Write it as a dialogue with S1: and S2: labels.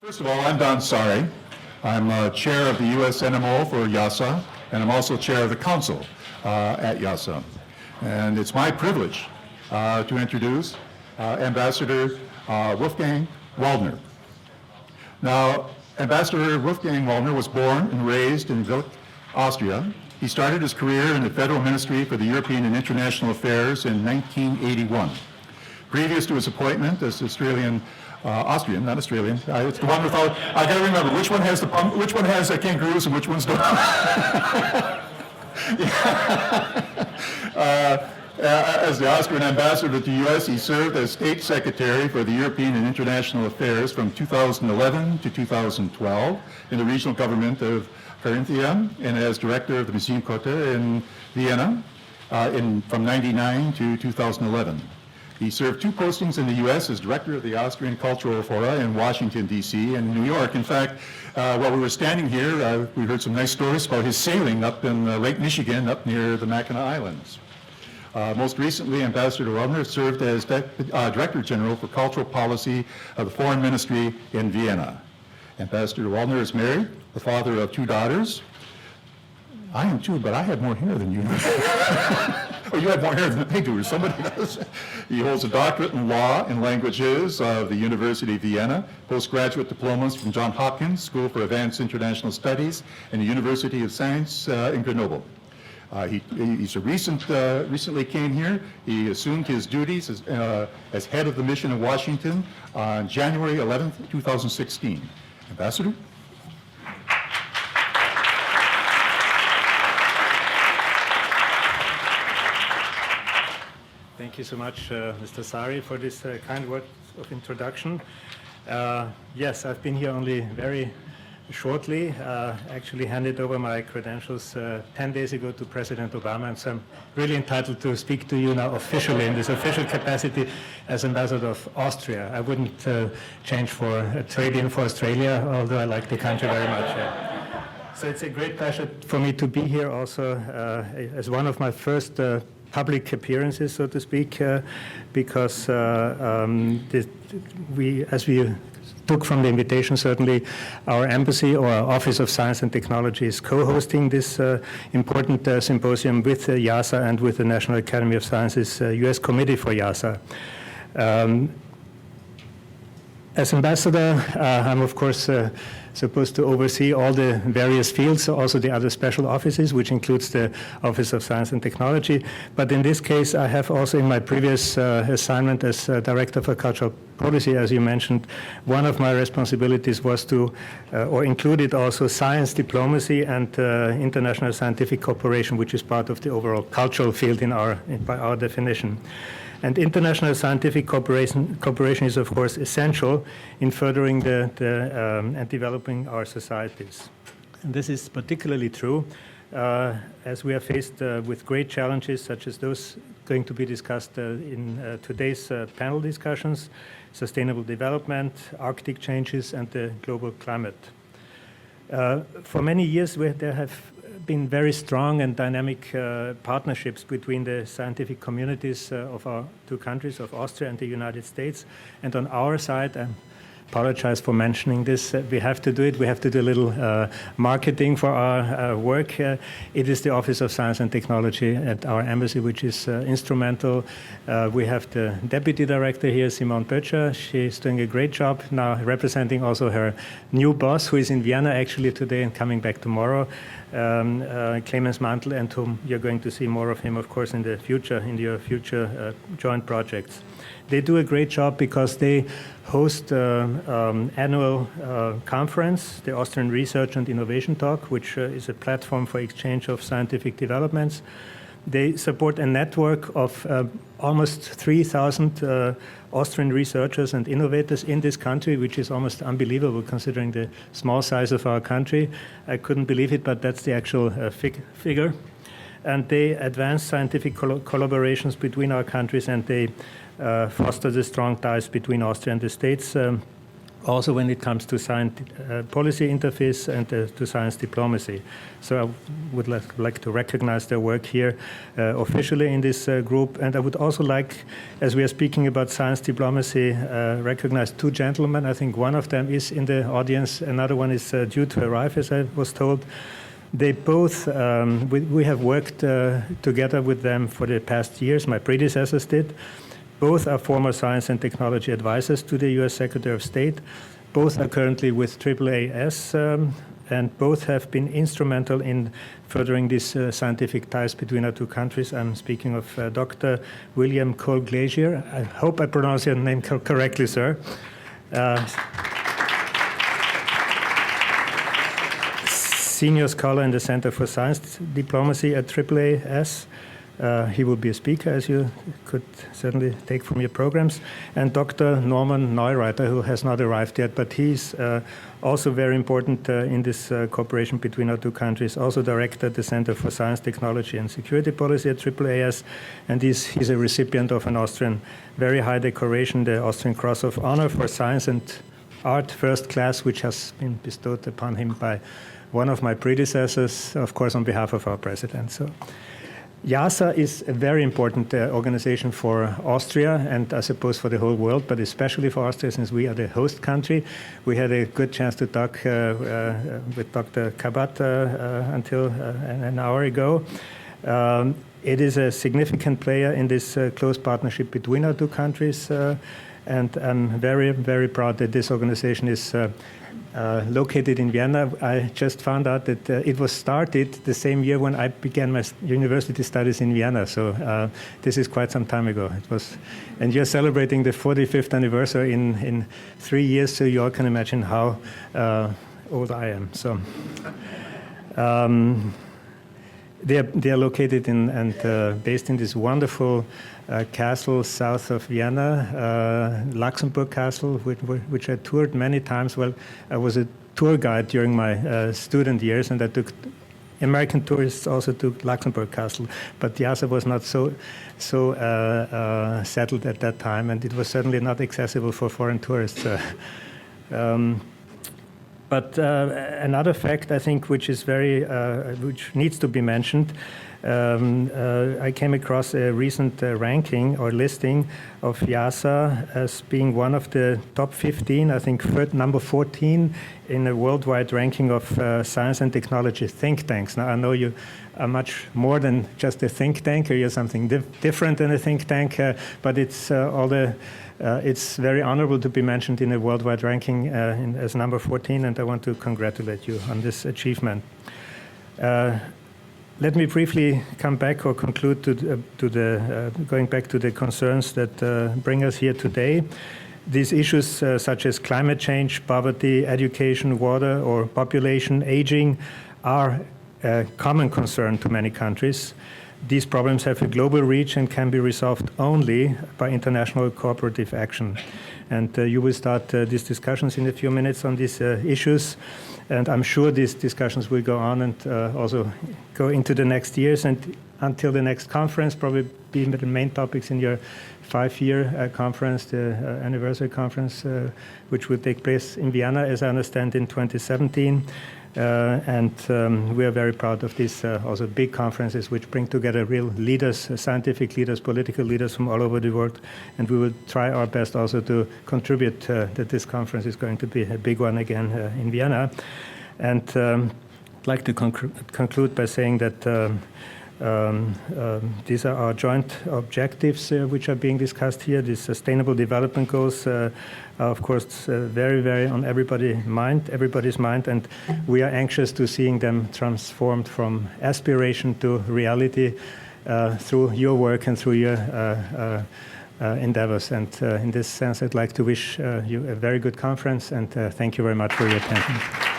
S1: First of all, I'm Don Sari. I'm chair of the U.S. NMO for YASA, and I'm also chair of the council at YASA. And it's my privilege to introduce Ambassador Wolfgang Waldner. Now, Ambassador Wolfgang Waldner was born and raised in Villach, Austria. He started his career in the Federal Ministry for the European and International Affairs in 1981. Previous to his appointment as Austrian, not Australian. It's the one without. I got to remember which one has kangaroos and which ones don't. As the Austrian ambassador to the U.S., he served as state secretary for the European and International Affairs from 2011 to 2012 in the regional government of Carinthia, and as director of the Museum Kotte in Vienna from 1999 to 2011. He served two postings in the U.S. as director of the Austrian Cultural Fora in Washington, D.C. and New York. In fact, while we were standing here, we heard some nice stories about his sailing up in Lake Michigan, up near the Mackinac Islands. Most recently, Ambassador Waldner served as Director General for Cultural Policy of the Foreign Ministry in Vienna. Ambassador Waldner is married, the father of two daughters. I am too, but I have more hair than you. Oh, you have more hair than they do, or somebody does. He holds a doctorate in law and languages of the University of Vienna, postgraduate diplomas from Johns Hopkins School for Advanced International Studies, and the University of Science in Grenoble. Recently came here. He assumed his duties as head of the mission in Washington on January 11th, 2016. Ambassador?
S2: Thank you so much, Mr. Sari, for this kind words of introduction. Yes, I've been here only very shortly. Actually handed over my credentials 10 days ago to President Obama, and so I'm really entitled to speak to you now officially in this official capacity as Ambassador of Austria. I wouldn't change for a trade-in for Australia, although I like the country very much. So it's a great pleasure for me to be here also as one of my first public appearances, so to speak, because as we took from the invitation, certainly our embassy or our Office of Science and Technology is co-hosting this important symposium with YASA and with the National Academy of Sciences U.S. Committee for YASA. As ambassador, I'm of course supposed to oversee all the various fields, also the other special offices, which includes the Office of Science and Technology. But in this case, I have also in my previous assignment as Director for Cultural Policy, as you mentioned, one of my responsibilities was to, or included also science diplomacy and international scientific cooperation, which is part of the overall cultural field by our definition. And international scientific cooperation is, of course, essential in furthering and developing our societies. And this is particularly true as we are faced with great challenges, such as those going to be discussed in today's panel discussions: sustainable development, Arctic changes, and the global climate. For many years, there have been very strong and dynamic partnerships between the scientific communities of our two countries, of Austria and the United States. And on our side, I apologize for mentioning this, we have to do it. We have to do a little marketing for our work. It is the Office of Science and Technology at our embassy, which is instrumental. We have the Deputy Director here, Simone Böttcher. She's doing a great job now, representing also her new boss, who is in Vienna actually today and coming back tomorrow. Clemens Mantel, and whom you're going to see more of him, of course, in the future, in your future joint projects. They do a great job because they host annual conference, the Austrian Research and Innovation Talk, which is a platform for exchange of scientific developments. They support a network of almost 3,000 Austrian researchers and innovators in this country, which is almost unbelievable considering the small size of our country. I couldn't believe it, but that's the actual figure. And they advance scientific collaborations between our countries, and they foster the strong ties between Austria and the States. also when it comes to science policy interface and to science diplomacy. So I would like to recognize their work here officially in this group. And I would also like, as we are speaking about science diplomacy, recognize two gentlemen. I think one of them is in the audience. Another one is due to arrive, as I was told. They both, we have worked together with them for the past years. My predecessors did. Both are former science and technology advisors to the U.S. Secretary of State. Both are currently with AAAS, and both have been instrumental in furthering these scientific ties between our two countries. I'm speaking of Dr. William Cole Glazier. I hope I pronounce your name correctly, sir. Senior scholar in the Center for Science Diplomacy at AAAS. He will be a speaker, as you could certainly take from your programs. And Dr. Norman Neureiter, who has not arrived yet, but he's also very important in this cooperation between our two countries, also director at the Center for Science, Technology and Security Policy at AAAS. And he's a recipient of an Austrian very high decoration, the Austrian Cross of Honor for Science and Art First Class, which has been bestowed upon him by one of my predecessors, of course, on behalf of our president. So. IASA is a very important organization for Austria and I suppose for the whole world, but especially for Austria since we are the host country. We had a good chance to talk with Dr. Kabat until an hour ago. It is a significant player in this close partnership between our two countries, and I'm very, very proud that this organization is located in Vienna. I just found out that it was started the same year when I began my university studies in Vienna. So this is quite some time ago. It was, and you're celebrating the 45th anniversary in 3 years, so you all can imagine how old I am. So they are located in and based in this wonderful castle south of Vienna, Luxembourg Castle, which I toured many times. Well, I was a tour guide during my student years, and I took American tourists also to Luxembourg Castle, but IASA was not so settled at that time, and it was certainly not accessible for foreign tourists. But another fact, I think, which is which needs to be mentioned, I came across a recent ranking or listing of IASA as being one of the top 15, I think number 14 in a worldwide ranking of science and technology think tanks. Now, I know you are much more than just a think tank, or you're something different than a think tank, but it's it's very honorable to be mentioned in a worldwide ranking as number 14, and I want to congratulate you on this achievement. Let me briefly come back or conclude going back to the concerns that bring us here today. These issues such as climate change, poverty, education, water, or population aging are a common concern to many countries. These problems have a global reach and can be resolved only by international cooperative action. And you will start these discussions in a few minutes on these issues. And I'm sure these discussions will go on and also go into the next years and until the next conference, probably be the main topics in your 5-year conference, the anniversary conference, which will take place in Vienna, as I understand, in 2017. And we are very proud of these also big conferences which bring together real leaders, scientific leaders, political leaders from all over the world. And we will try our best also to contribute that this conference is going to be a big one again in Vienna. And I'd like to conclude by saying that these are our joint objectives which are being discussed here. These sustainable development goals are, of course, very, very on everybody's mind, and we are anxious to seeing them transformed from aspiration to reality through your work and through your endeavors. And in this sense, I'd like to wish you a very good conference, and thank you very much for your attention.